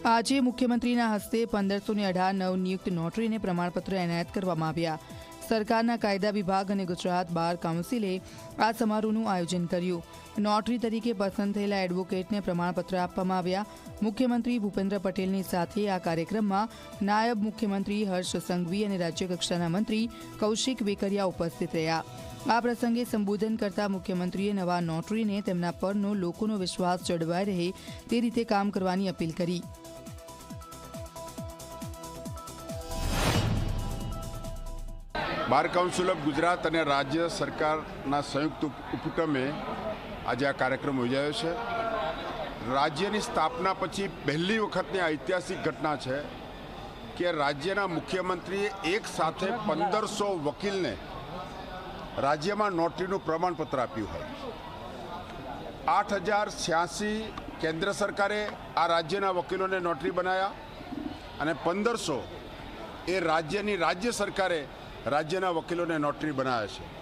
આજે મુખ્યમંત્રીના હસ્તે 1518 નવનિયુક્ત નોટરીને પ્રમાણપત્ર એનાયત કરવામાં આવ્યા। સરકારના કાયદા વિભાગ અને ગુજરાત બાર કાઉન્સિલે આ સમારોહનું આયોજન કર્યું। નોટરી તરીકે પસંદ થયેલા એડવોકેટને પ્રમાણપત્ર આપવામાં આવ્યા। મુખ્યમંત્રી ભૂપેન્દ્ર પટેલની સાથે આ કાર્યક્રમમાં નાયબ મુખ્યમંત્રી હર્ષ સંઘવી અને રાજ્યકક્ષાના મંત્રી કૌશિક વેકરિયા ઉપસ્થિત રહ્યા। આ પ્રસંગે સંબોધન કરતા મુખ્યમંત્રીએ નવા નોટરીને તેમના પરનો લોકોનો વિશ્વાસ જળવાઈ રહે તે રીતે કામ કરવાની અપીલ કરી। બાર કાઉન્સિલ ઓફ ગુજરાત અને રાજ્ય સરકારના સંયુક્ત ઉપક્રમે આજે આ કાર્યક્રમ યોજાયો છે। રાજ્યની સ્થાપના પછી પહેલી વખતની આ ઐતિહાસિક ઘટના છે કે રાજ્યના મુખ્યમંત્રીએ એક સાથે 1500 વકીલને રાજ્યમાં નોટરીનું પ્રમાણપત્ર આપ્યું હોય। 8086 કેન્દ્ર સરકારે આ રાજ્યના વકીલોને નોટરી બનાવ્યા અને 1500 એ રાજ્ય સરકારે રાજ્યના વકીલોને નોટરી બનાવ્યા છે।